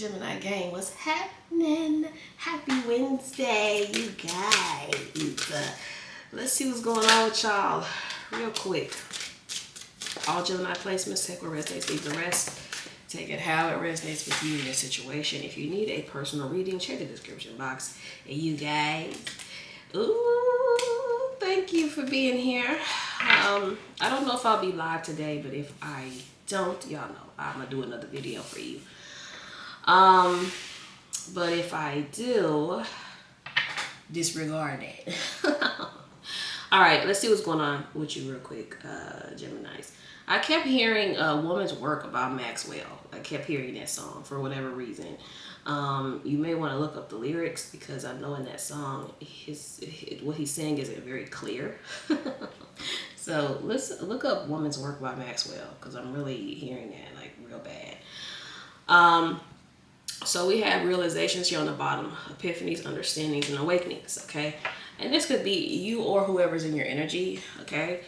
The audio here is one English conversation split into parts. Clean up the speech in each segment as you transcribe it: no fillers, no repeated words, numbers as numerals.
Gemini gang, what's happening? Happy Wednesday, you guys. Let's see what's going on with y'all real quick. All Gemini placements, take what resonates, leave the rest. Take it how it resonates with you in your situation. If you need a personal reading, check the description box. And you guys, ooh, thank you for being here. I don't know if I'll be live today, but if I don't, y'all know I'm gonna do another video for you. But if I do, disregard it. All right, let's see what's going on with you real quick, Geminis. I kept hearing a woman's work about Maxwell. I kept hearing that song for whatever reason. You may want to look up the lyrics because I know in that song, what he's saying isn't very clear. So let's look up woman's work by Maxwell because I'm really hearing that like real bad. So we have realizations here on the bottom, epiphanies, understandings, and awakenings, okay? And this could be you or whoever's in your energy, okay?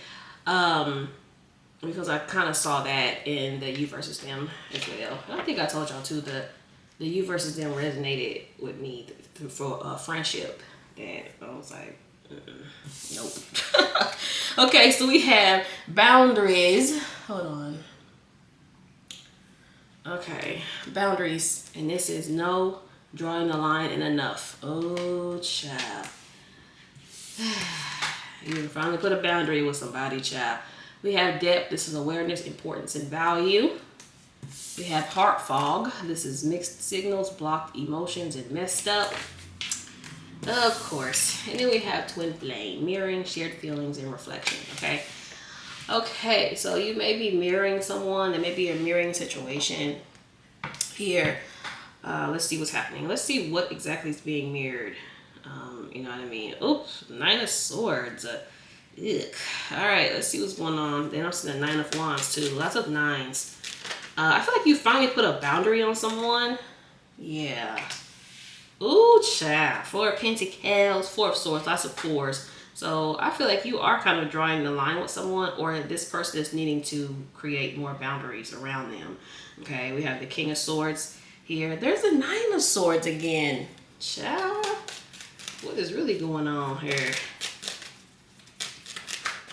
Because I kind of saw that in the you versus them as well. I think I told y'all too that the you versus them resonated with me for a friendship that I was like, nope. Okay, so we have boundaries. Hold on. Okay, boundaries, and this is no, drawing the line, and enough. Oh, child. You finally put a boundary with somebody, child. We have depth. This is awareness, importance, and value. We have heart fog. This is mixed signals, blocked emotions, and messed up. Of course. And then we have twin flame, mirroring, shared feelings, and reflection, okay? Okay, so you may be mirroring someone. There may be a mirroring situation here. Let's see what's happening. Let's see what exactly is being mirrored. You know what I mean? Oops, 9 of Swords. Ugh. All right, let's see what's going on. Then I'm seeing the 9 of Wands too. Lots of 9s. I feel like you finally put a boundary on someone. Yeah. Ooh, child. 4 of Pentacles, 4 of Swords, lots of 4s. So I feel like you are kind of drawing the line with someone, or this person is needing to create more boundaries around them. Okay, we have the King of Swords here. There's the 9 of Swords again. Child, what is really going on here?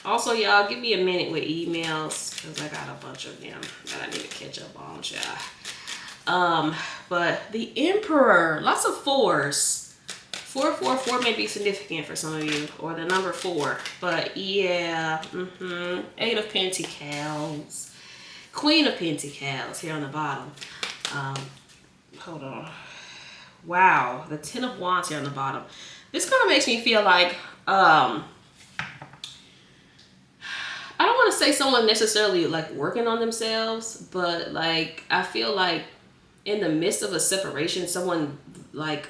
Also, y'all, give me a minute with emails because I got a bunch of them that I need to catch up on, child. But the Emperor, lots of 4s. 4 may be significant for some of you, or the number 4. But yeah, 8 of Pentacles, Queen of Pentacles here on the bottom. Hold on. Wow, the 10 of Wands here on the bottom. This kind of makes me feel like I don't want to say someone necessarily like working on themselves, but like I feel like in the midst of a separation, someone like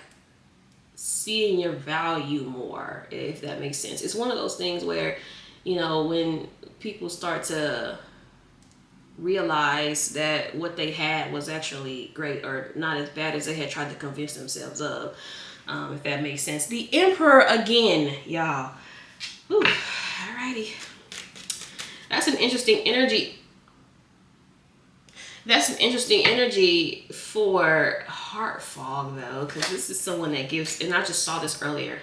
seeing your value more, if that makes sense. It's one of those things where, you know, when people start to realize that what they had was actually great or not as bad as they had tried to convince themselves of, if that makes sense. The Emperor again, y'all. Alrighty. That's an interesting energy. That's an interesting energy for heart fog, though, because this is someone that gives, and I just saw this earlier.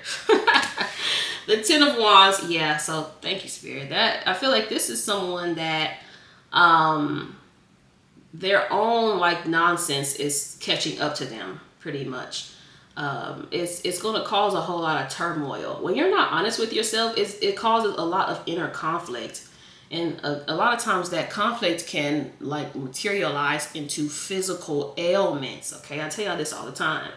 The 10 of Wands, yeah, so thank you, Spirit. That I feel like this is someone that their own like nonsense is catching up to them pretty much. It's going to cause a whole lot of turmoil. When you're not honest with yourself, it causes a lot of inner conflict. And a lot of times that conflict can like materialize into physical ailments. Okay, I tell y'all this all the time.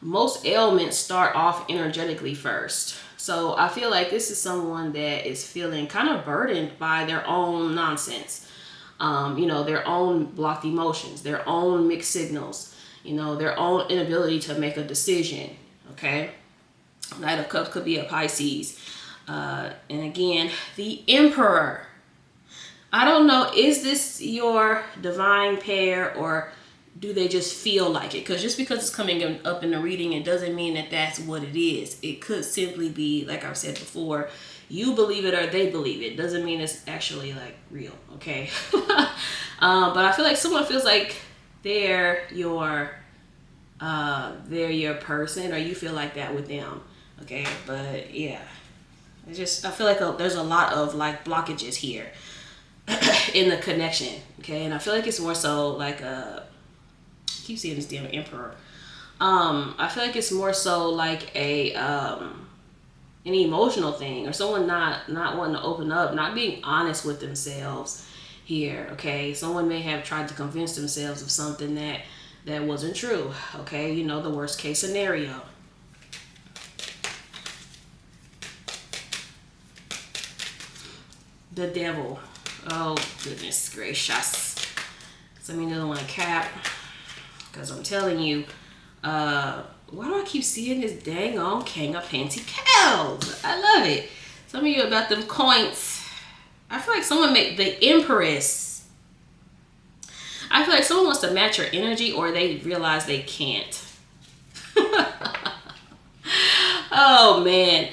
Most ailments start off energetically first. So I feel like this is someone that is feeling kind of burdened by their own nonsense. You know, their own blocked emotions, their own mixed signals, you know, their own inability to make a decision. Okay, Knight of Cups could be a Pisces. And again, the Emperor. I don't know, is this your divine pair or do they just feel like it? Because just because it's coming up in the reading, it doesn't mean that that's what it is. It could simply be, like I've said before, you believe it or they believe it. Doesn't mean it's actually like real, okay? But I feel like someone feels like they're your they're your person, or you feel like that with them. Okay, but yeah, I feel like there's a lot of like blockages here in the connection. Okay, and I feel like it's more so like I keep seeing this damn emperor. I feel like it's more so like an emotional thing, or someone not wanting to open up, not being honest with themselves here. Okay, someone may have tried to convince themselves of something that wasn't true. Okay, you know, the worst case scenario. The devil. Oh goodness gracious. Some of you don't want to cap, because I'm telling you, why do I keep seeing this dang on King of Pentacles? I love it. Some of you about them coins. I feel like someone make the Empress. I feel like someone wants to match your energy, or they realize they can't. Oh man.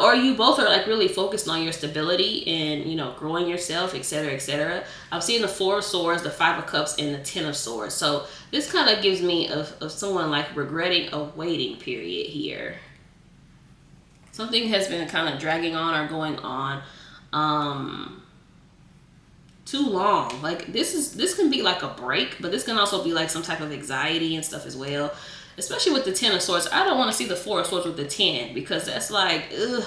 Or you both are like really focused on your stability and, you know, growing yourself, etc., etc. I'm seeing the Four of Swords, the Five of Cups, and the Ten of Swords. So this kind of gives me of someone like regretting a waiting period here. Something has been kind of dragging on or going on too long. Like this can be like a break, but this can also be like some type of anxiety and stuff as well. Especially with the Ten of Swords. I don't want to see the Four of Swords with the 10, because that's like a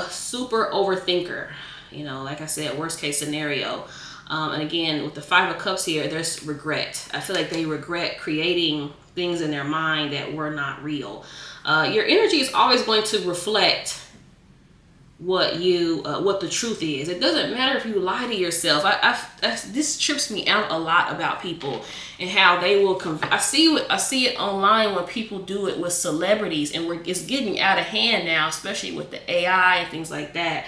super overthinker. You know, like I said, worst case scenario. And again, with the Five of Cups here, there's regret. I feel like they regret creating things in their mind that were not real. Your energy is always going to reflect what the truth is. It doesn't matter if you lie to yourself. This trips me out a lot about people and how they will I see it online when people do it with celebrities, and it's getting out of hand now, especially with the AI and things like that.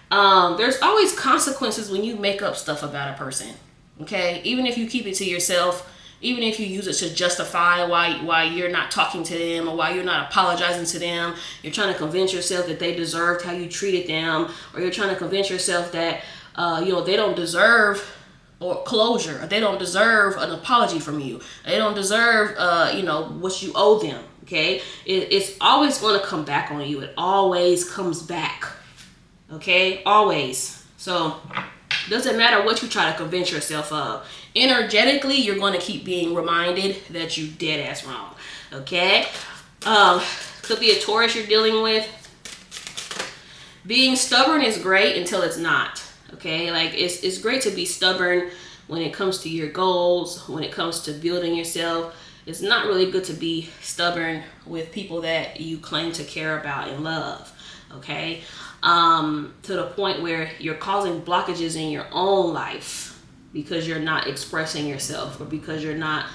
There's always consequences when you make up stuff about a person. Okay, even if you keep it to yourself, even if you use it to justify why you're not talking to them, or why you're not apologizing to them, you're trying to convince yourself that they deserved how you treated them, or you're trying to convince yourself that they don't deserve or closure, or they don't deserve an apology from you, they don't deserve what you owe them. Okay, it's always going to come back on you. It always comes back. Okay, always. So doesn't matter what you try to convince yourself of. Energetically, you're going to keep being reminded that you dead ass wrong. Okay? Could be a Taurus you're dealing with. Being stubborn is great until it's not. Okay? Like, it's great to be stubborn when it comes to your goals, when it comes to building yourself. It's not really good to be stubborn with people that you claim to care about and love. Okay? To the point where you're causing blockages in your own life because you're not expressing yourself, or because you're not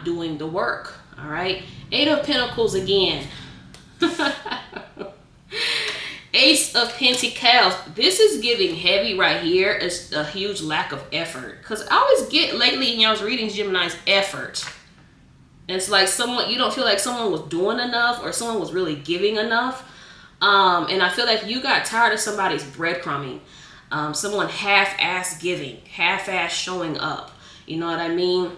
doing the work. All right. Eight of Pentacles again. Ace of Pentacles. This is giving heavy right here. It's a huge lack of effort, because I always get lately in y'all's readings, Gemini's, effort. It's like you don't feel like someone was doing enough, or someone was really giving enough. And I feel like you got tired of somebody's breadcrumbing. Someone half-ass giving, half-ass showing up. You know what I mean?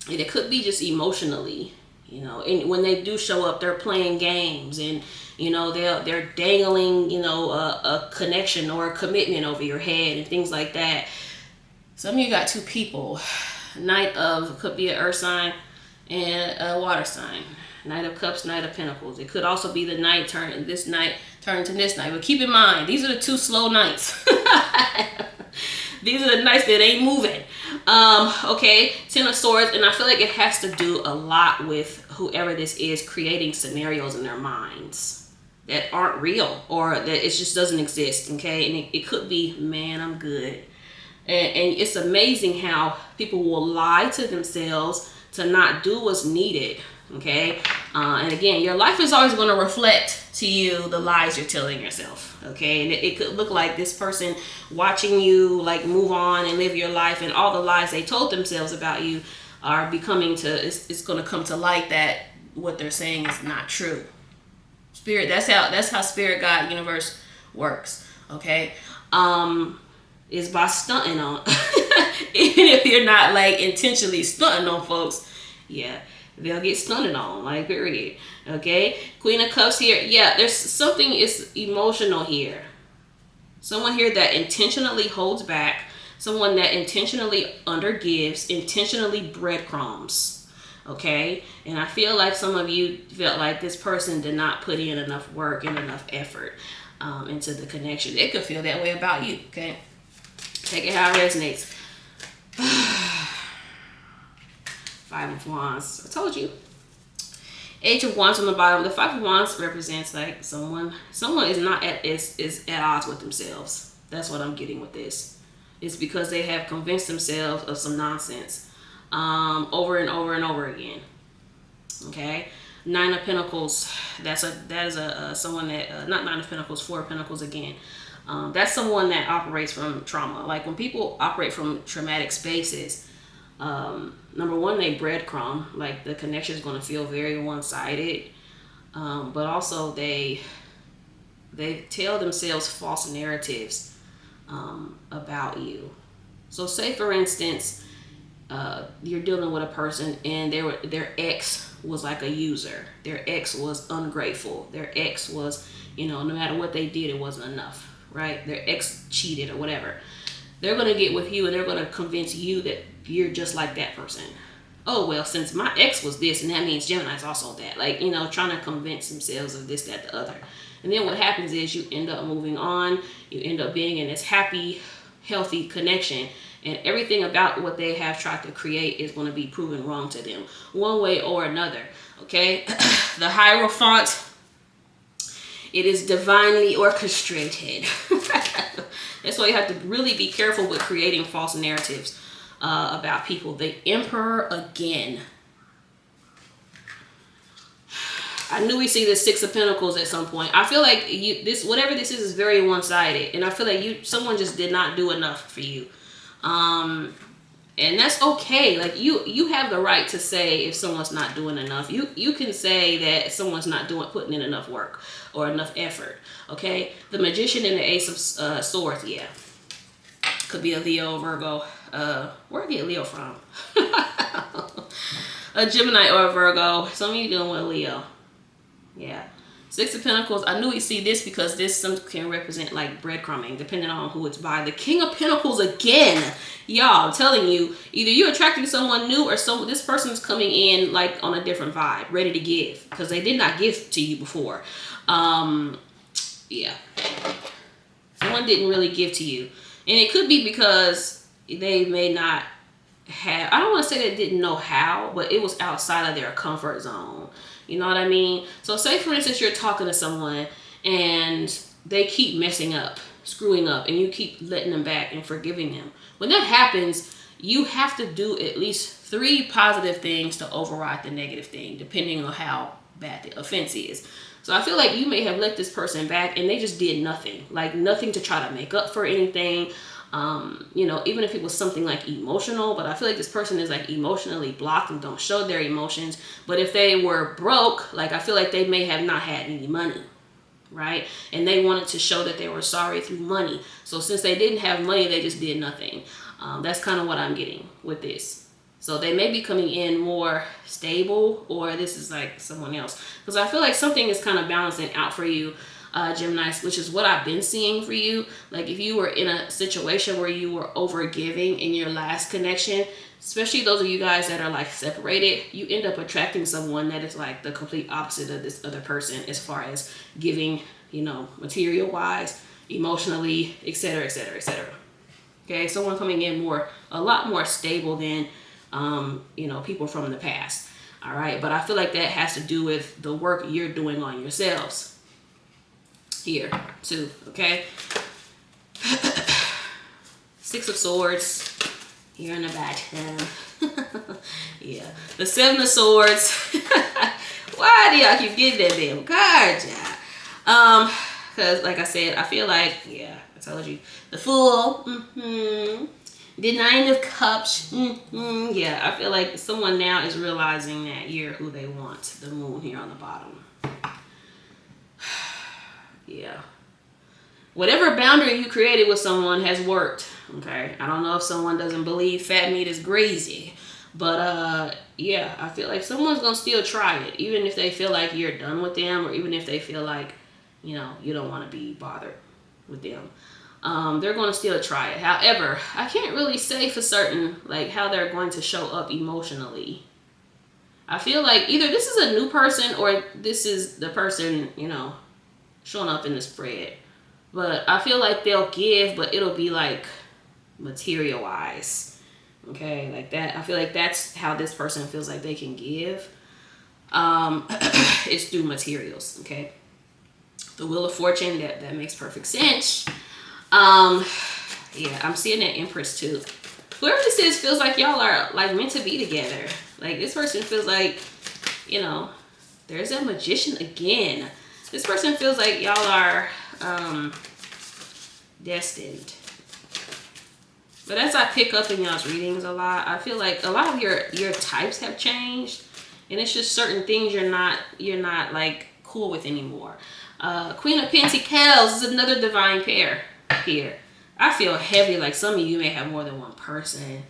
And it could be just emotionally, and when they do show up, they're playing games, and, they're dangling, a connection or a commitment over your head and things like that. Some of you got two people. Could be an earth sign and a water sign. Knight of Cups, Knight of Pentacles. It could also be the night turn to this night. But keep in mind, these are the two slow nights. These are the nights that ain't moving. Okay, Ten of Swords. And I feel like it has to do a lot with whoever this is creating scenarios in their minds that aren't real, or that it just doesn't exist. Okay, and it could be, man, I'm good. And it's amazing how people will lie to themselves to not do what's needed. Okay, and again, your life is always going to reflect to you the lies you're telling yourself. Okay, and it could look like this person watching you like move on and live your life, and all the lies they told themselves about you are becoming it's going to come to light that what they're saying is not true. Spirit, that's how spirit, God, universe works. Okay, is by stunting on Even if you're not like intentionally stunting on folks, yeah, they'll get stunted on, like, period. Okay, Queen of Cups here. Yeah, there's something is emotional here. Someone here that intentionally holds back, someone that intentionally undergives, intentionally breadcrumbs. Okay, and I feel like some of you felt like this person did not put in enough work and enough effort into the connection. It could feel that way about you. Okay, take it how it resonates. Five of Wands. I told you. Eight of Wands on the bottom. The Five of Wands represents like someone is not is at odds with themselves. That's what I'm getting with this. It's because they have convinced themselves of some nonsense over and over and over again. Okay, Nine of Pentacles. That is someone that not Nine of Pentacles, Four of Pentacles again. That's someone that operates from trauma. Like when people operate from traumatic spaces, number one, they breadcrumb. Like the connection is going to feel very one-sided, but also they tell themselves false narratives about you. So say for instance, you're dealing with a person and their ex was like a user. Their ex was ungrateful. Their ex was, no matter what they did, it wasn't enough, right? Their ex cheated or whatever. They're going to get with you and they're going to convince you that you're just like that person. Oh, well, since my ex was this, and that means Gemini's also that. Like, trying to convince themselves of this, that, the other. And then what happens is you end up moving on. You end up being in this happy, healthy connection. And everything about what they have tried to create is going to be proven wrong to them, one way or another. Okay? The Hierophant, it is divinely orchestrated. That's why you have to really be careful with creating false narratives about people. The Emperor again. I knew we see the Six of Pentacles at some point. I feel like whatever this is very one-sided, and I feel like someone just did not do enough for you. And that's okay. Like you have the right to say if someone's not doing enough. You can say that someone's not putting in enough work or enough effort. Okay, the Magician and the Ace of Swords. Yeah, could be a Leo, Virgo. Where did I get Leo from? A Gemini or a Virgo. Some of you dealing with Leo. Yeah. Six of Pentacles. I knew we'd see this because this can represent like breadcrumbing, depending on who it's by. The King of Pentacles again. Y'all, I'm telling you, either you're attracting someone new or this person's coming in like on a different vibe, ready to give, because they did not give to you before. Yeah. Someone didn't really give to you. And it could be because they may not have, I don't want to say they didn't know how, but it was outside of their comfort zone. You know what I mean? So say for instance, you're talking to someone and they keep messing up, screwing up, and you keep letting them back and forgiving them. When that happens, you have to do at least 3 positive things to override the negative thing, depending on how bad the offense is. So I feel like you may have let this person back and they just did nothing, like nothing to try to make up for anything. Even if it was something like emotional, but I feel like this person is like emotionally blocked and don't show their emotions. But if they were broke, like I feel like they may have not had any money, right? And they wanted to show that they were sorry through money. So since they didn't have money, they just did nothing. That's kind of what I'm getting with this. So they may be coming in more stable, or this is like someone else. Because I feel like something is kind of balancing out for you, Gemini, which is what I've been seeing for you. Like if you were in a situation where you were over giving in your last connection, especially those of you guys that are like separated, you end up attracting someone that is like the complete opposite of this other person as far as giving, material wise, emotionally, etc., etc., etc. Okay, someone coming in a lot more stable than people from the past. All right, but I feel like that has to do with the work you're doing on yourselves here too. Okay. Six of Swords here in the bottom. Yeah, the Seven of Swords. Why do y'all keep getting that damn card, y'all? Because like I said, I feel like, yeah, I told you, the Fool. The Nine of Cups. Yeah, I feel like someone now is realizing that you're who they want. The Moon here on the bottom. Yeah. whatever boundary you created with someone has worked. Okay, I don't know if someone doesn't believe fat meat is greasy, but yeah, I feel like someone's gonna still try it, even if they feel like you're done with them, or even if they feel like, you know, you don't want to be bothered with them. They're going to still try it. However, I can't really say for certain like how they're going to show up emotionally. I feel like either this is a new person or this is the person, you know, showing up in the spread. But I feel like they'll give, but it'll be like material wise. Okay, like that. I feel like that's how this person feels like they can give. It's through materials. Okay. The Wheel of Fortune, that makes perfect sense. Yeah, I'm seeing that Empress too. Whoever this is feels like y'all are like meant to be together. Like this person feels like, you know, there's a Magician again. This person feels like y'all are destined. But as I pick up in y'all's readings a lot, I feel like a lot of your types have changed, and it's just certain things you're not like cool with anymore. Queen of Pentacles is another divine pair here. I feel heavy, like some of you may have more than one person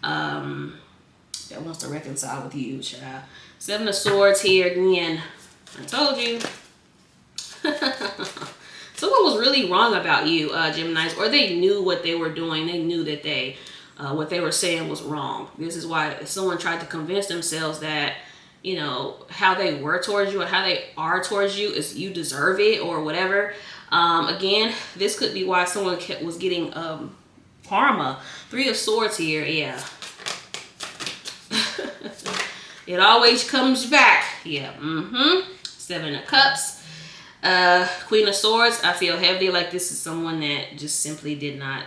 that wants to reconcile with you, child. Seven of Swords here again. I told you. Someone was really wrong about you, Geminis, or they knew what they were doing. They knew that what they were saying was wrong. This is why someone tried to convince themselves that, you know, how they were towards you or how they are towards you is you deserve it or whatever. Again, this could be why someone was getting karma. Three of Swords here, yeah. It always comes back. Yeah. Seven of Cups. Queen of Swords, I feel heavy like this is someone that just simply did not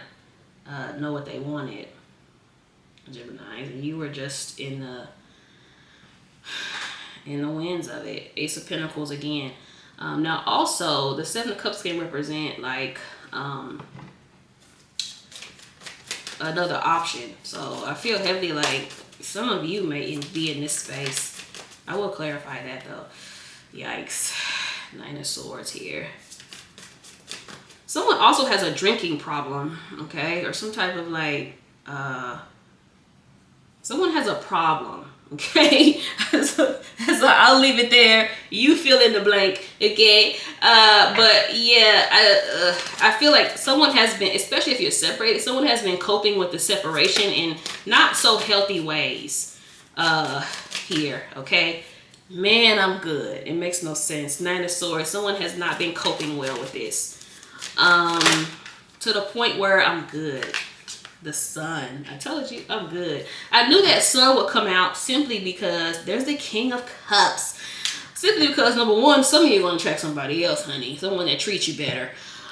know what they wanted. Gemini, and you were just in the winds of it. Ace of Pentacles again. Now also the Seven of Cups can represent like another option. So I feel heavy like some of you may be in this space. I will clarify that though. Yikes. Nine of Swords here. Someone also has a drinking problem, okay? Or some type of like, someone has a problem, okay? so I'll leave it there. You fill in the blank, okay? But yeah, I feel like someone has been, especially if you're separated, someone has been coping with the separation in not so healthy ways here, okay? Man, I'm good. It makes no sense. Nine of Swords. Someone has not been coping well with this. To the point where I'm good. The Sun. I told you I'm good. I knew that Sun would come out simply because there's the King of Cups. Simply because, number one, some of you are going to attract somebody else, honey. Someone that treats you better.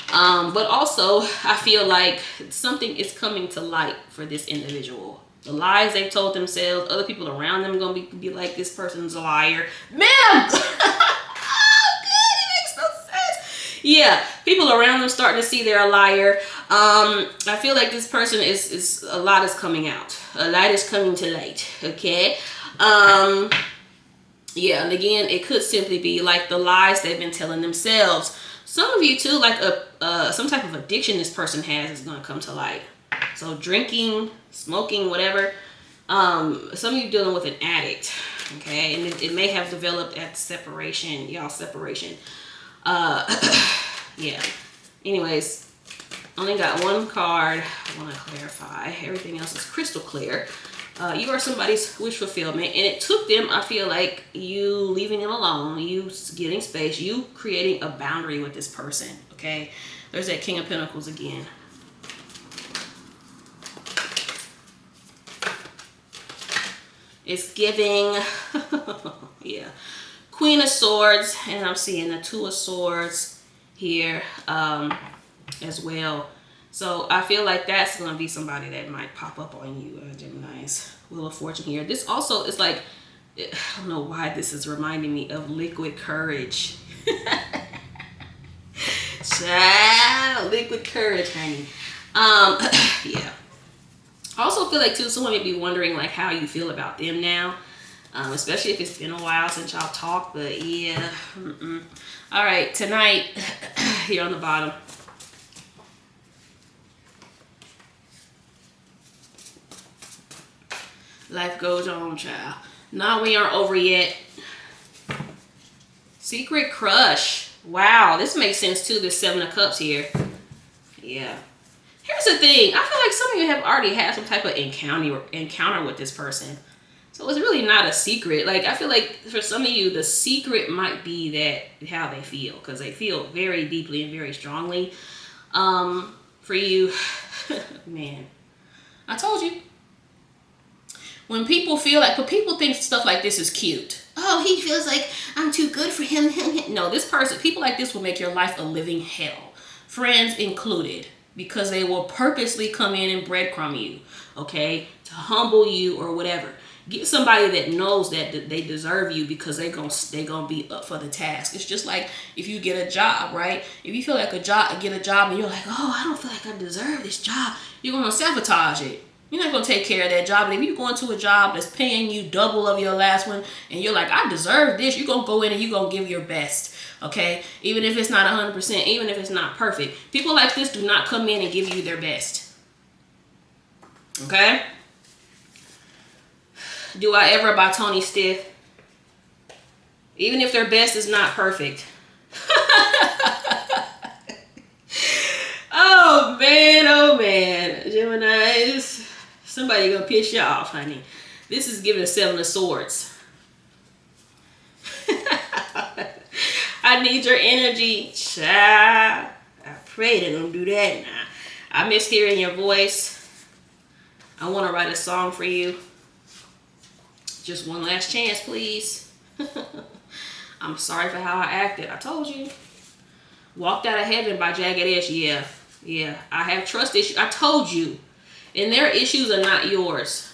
But also, I feel like something is coming to light for this individual. The lies they've told themselves, other people around them are going to be like, this person's a liar. Man, I'm good. Oh, good. It makes no sense. Yeah, people around them starting to see they're a liar. I feel like this person is a lot is coming out. A light is coming to light, okay? Yeah, and again, it could simply be like the lies they've been telling themselves. Some of you too, like some type of addiction this person has is going to come to light. So drinking, smoking, whatever. Some of you dealing with an addict, okay? And it may have developed at separation, y'all separation. Yeah. Anyways, only got one card I want to clarify. Everything else is crystal clear. You are somebody's wish fulfillment, and it took them, I feel like, you leaving them alone, you getting space, you creating a boundary with this person, okay? There's that King of Pentacles again. It's giving, yeah, Queen of Swords, and I'm seeing the Two of Swords here as well. So I feel like that's going to be somebody that might pop up on you, Gemini's. Wheel of Fortune here. This also is like, I don't know why this is reminding me of Liquid Courage. Child, Liquid Courage, honey. Yeah. I also feel like too, someone may be wondering like how you feel about them now, especially if it's been a while since y'all talked. But yeah, all right, tonight here on the bottom, Life goes on, child. Nah, we aren't over yet. Secret crush. Wow, this makes sense too, this 7 of Cups here. Yeah. Here's the thing. I feel like some of you have already had some type of encounter with this person. So it's really not a secret. Like, I feel like for some of you, the secret might be that how they feel. Because they feel very deeply and very strongly. For you, man, I told you. When people feel like, but people think stuff like this is cute. Oh, he feels like I'm too good for him. No, this person, people like this will make your life a living hell. Friends included. Because they will purposely come in and breadcrumb you. Okay? To humble you or whatever. Get somebody that knows that they deserve you because they're gonna be up for the task. It's just like if you get a job, right? If you feel like get a job and you're like, oh, I don't feel like I deserve this job, you're gonna sabotage it. You're not gonna take care of that job. And if you go into a job that's paying you double of your last one and you're like, I deserve this, you're gonna go in and you're gonna give your best. Okay? Even if it's not 100%, even if it's not perfect. People like this do not come in and give you their best. Okay? Do I Ever by Tony Stiff. Even if their best is not perfect. Oh man, Geminis. Somebody gonna piss you off, honey. This is giving 7 of Swords. I need your energy, child. I pray they don't do that now. I miss hearing your voice. I want to write a song for you. Just one last chance, please. I'm sorry for how I acted. I told you. Walked Out of Heaven by Jagged Edge. Yeah. I have trust issues. I told you. And their issues are not yours.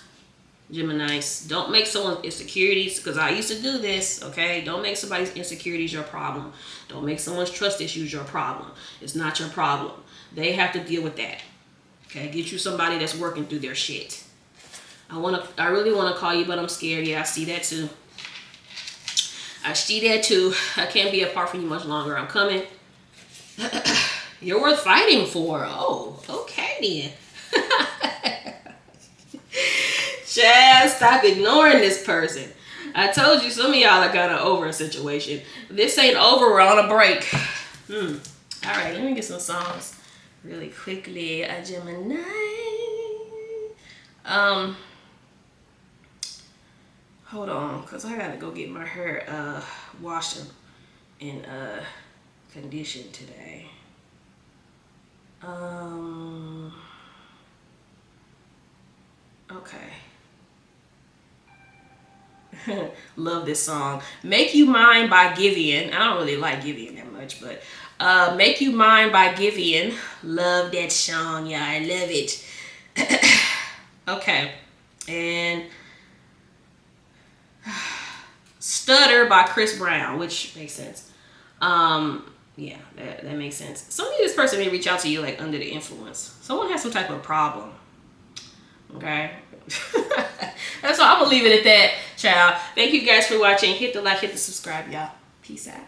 Geminis, don't make someone's insecurities, because I used to do this, okay? Don't make somebody's insecurities your problem. Don't make someone's trust issues your problem. It's not your problem. They have to deal with that. Okay? Get you somebody that's working through their shit. I really want to call you, but I'm scared. Yeah, I see that too. I see that too. I can't be apart from you much longer. I'm coming. You're worth fighting for. Oh, okay then. Chad, stop ignoring this person. I told you some of y'all are kind of over a situation. This ain't over. We're on a break. All right, let me get some songs really quickly. A Gemini. Hold on, because I got to go get my hair washed and conditioned today. Okay. Love this song. Make You Mine by Givian. I don't really like Givian that much, but Make You Mine by Givian. Love that song, yeah. I love it. Okay. And Stutter by Chris Brown, which makes sense. Yeah, that makes sense. Some of this person may reach out to you like under the influence. Someone has some type of problem. Okay. That's all. I'm gonna leave it at that, child. Thank you guys for watching. Hit the like, hit the subscribe, y'all. Peace out.